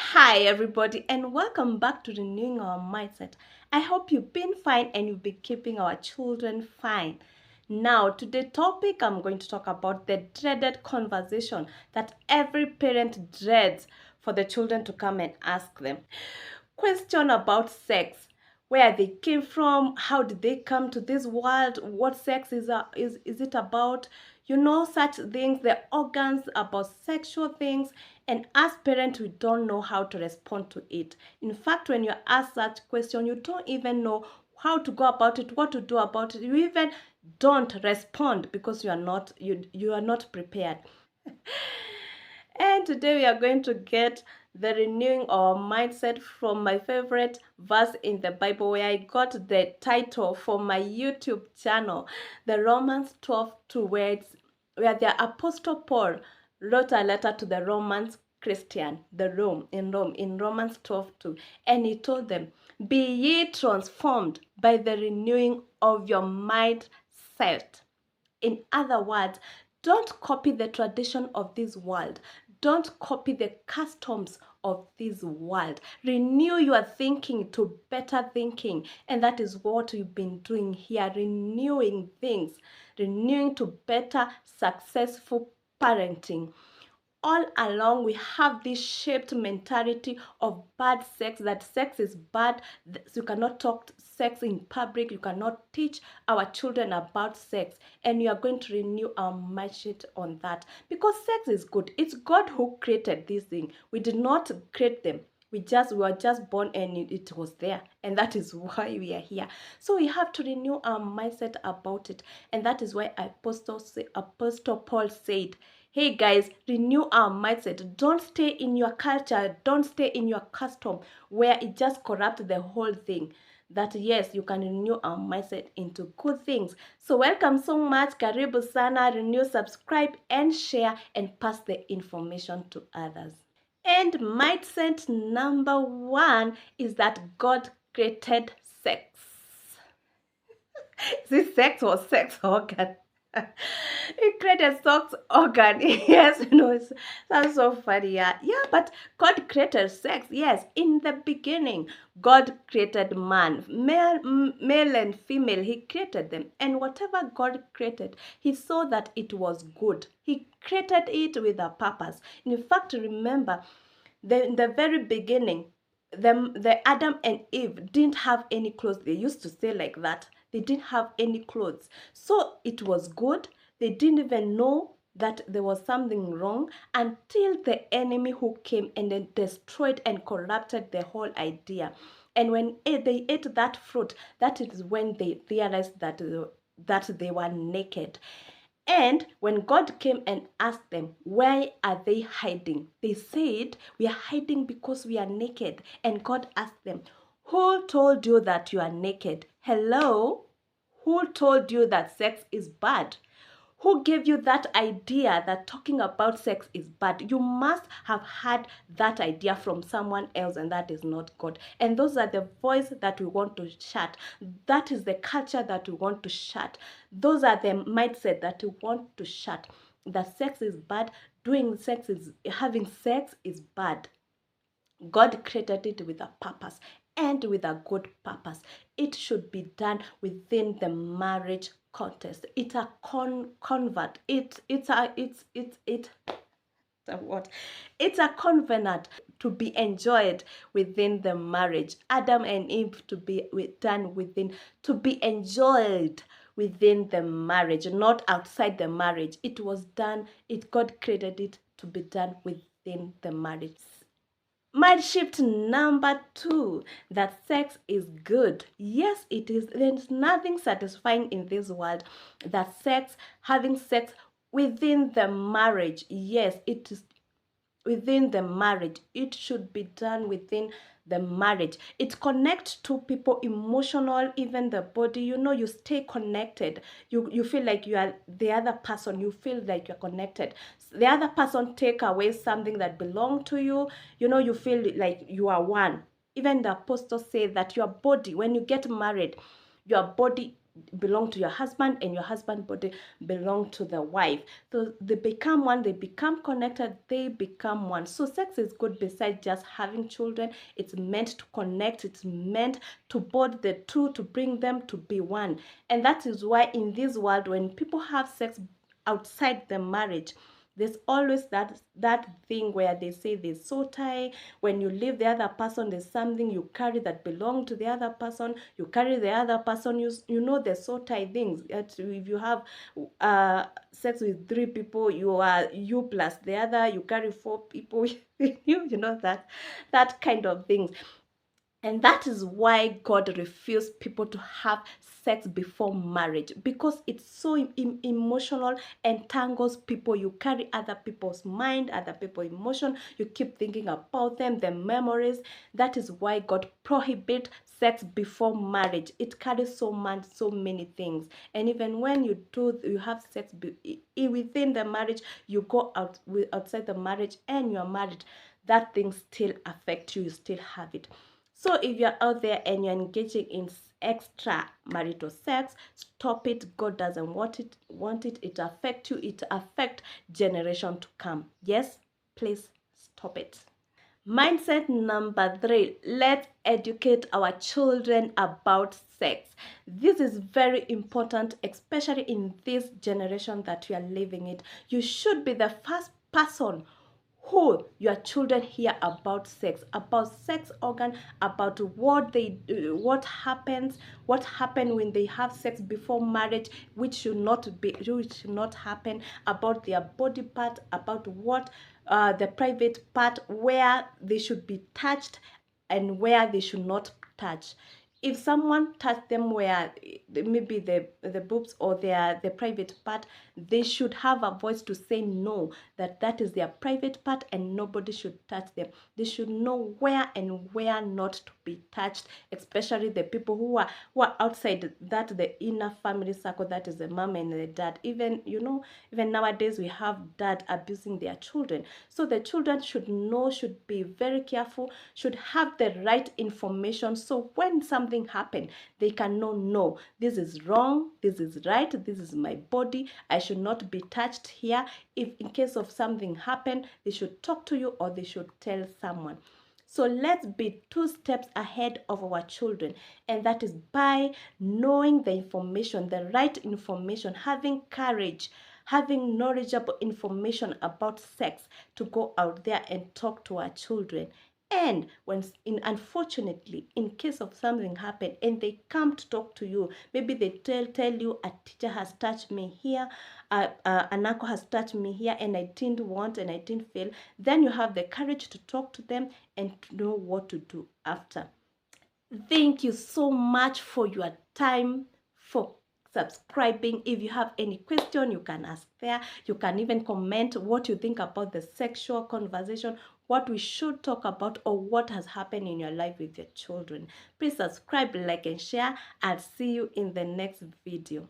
Hi, everybody, and welcome back to Renewing Our Mindset. I hope you've been fine and you've been keeping our children fine. Now, today's topic, I'm going to talk about the dreaded conversation that every parent dreads for the children to come and ask them. Question about sex, where they came from, how did they come to this world, what sex is it about, such things, the organs, about sexual things. And as parents, we don't know how to respond to it. In fact, when you ask such question, you don't even know how to go about it, what to do about it. You even don't respond because you are not prepared. And today we are going to get the renewing our mindset from my favorite verse in the Bible, where I got the title for my YouTube channel, the Romans 12:2, where the Apostle Paul wrote a letter to the Romans Christian, in Romans 12:2, and he told them, "Be ye transformed by the renewing of your mindset." In other words, don't copy the tradition of this world. Don't copy the customs of this world. Renew your thinking to better thinking. And that is what we've been doing here, renewing things, renewing to better, successful parenting. All along, we have this shaped mentality of bad sex, that sex is bad. You cannot talk sex in public. You cannot teach our children about sex. And we are going to renew our mindset on that, because sex is good. It's God who created this thing. We did not create them. We were just born and it was there, and that is why we are here. So we have to renew our mindset about it, and that is why Apostle Paul said, "Hey guys, renew our mindset. Don't stay in your culture. Don't stay in your custom where it just corrupts the whole thing." That yes, you can renew our mindset into good things. So welcome so much. Karibu sana. Renew, subscribe, and share, and pass the information to others. And mindset number one is that God created sex. Is it sex or sex organ? He created sex organ. Yes, it sounds so funny. Yeah, but God created sex. Yes, in the beginning, God created man, male and female. He created them, and whatever God created, He saw that it was good. He created it with a purpose. In fact, remember, in the very beginning, the Adam and Eve didn't have any clothes. They used to say like that. They didn't have any clothes. So it was good. They didn't even know that there was something wrong until the enemy who came and then destroyed and corrupted the whole idea. And when they ate that fruit, that is when they realized that they were naked. And when God came and asked them, "Why are they hiding?" They said, "We are hiding because we are naked." And God asked them, "Who told you that you are naked?" Hello? Who told you that sex is bad? Who gave you that idea that talking about sex is bad? You must have had that idea from someone else, and that is not God. And those are the voice that we want to shut. That is the culture that we want to shut. Those are the mindset that we want to shut. That sex is bad, having sex is bad. God created it with a purpose, and with a good purpose. It should be done within the marriage context. It's a convert. What? It's a covenant to be enjoyed within the marriage. Adam and Eve to be enjoyed within the marriage, not outside the marriage. It was done. God created it to be done within the marriage. Mind shift number two, that sex is good. Yes, it is. There's nothing satisfying in this world that having sex within the marriage. Yes, it is within the marriage. It should be done within the marriage. It connects two people, emotional, even the body. You stay connected. You feel like you are the other person. You feel like you're connected. The other person take away something that belong to you. You feel like you are one. Even the apostle said that your body, when you get married, your body belong to your husband, and your husband body belong to the wife. So they become one, they become connected, they become one. So sex is good besides just having children. It's meant to connect, it's meant to bond the two, to bring them to be one. And that is why in this world, when people have sex outside the marriage, there's always that thing where they say there's so tie. When you leave the other person, there's something you carry that belong to the other person. You carry the other person. You know the so tie things. If you have sex with 3 people, you are you plus the other. You carry 4 people. You know that kind of things. And that is why God refused people to have sex before marriage, because it's so emotional, entangles people. You carry other people's mind, other people's emotion. You keep thinking about them, their memories. That is why God prohibit sex before marriage. It carries so many things. And even when you have sex within the marriage, you go outside the marriage and you're married, that thing still affect you. You still have it. So if you're out there and you're engaging in extramarital sex, stop it. God doesn't want it. It affect you. It affect generation to come. Yes, please stop it. Mindset number 3, let's educate our children about sex. This is very important, especially in this generation that we are living in. You should be the first person who your children hear about sex organ, about what happened when they have sex before marriage, which should not happen, about their body part, about what the private part, where they should be touched and where they should not touch. If someone touched them where maybe the boobs or the private part, they should have a voice to say no, that is their private part and nobody should touch them. They should know where and where not to be touched, especially the people who are outside that, the inner family circle, that is the mom and the dad. Even nowadays we have dad abusing their children. So the children should know, should be very careful, should have the right information, so when something happens, they can know, no, this is wrong, this is right, this is my body, I should not be touched here. If in case of something happen, they should talk to you or they should tell someone. So let's be 2 steps ahead of our children, and that is by knowing the information, the right information, having courage, having knowledgeable information about sex, to go out there and talk to our children. And unfortunately, in case of something happen and they come to talk to you, maybe they tell you, a teacher has touched me here, an uncle has touched me here, and I didn't want and I didn't feel. Then you have the courage to talk to them and to know what to do after. Thank you so much for your time, for subscribing. If you have any question, you can ask there. You can even comment what you think about the sexual conversation, what we should talk about, or what has happened in your life with your children. Please subscribe, like, and share. I'll see you in the next video.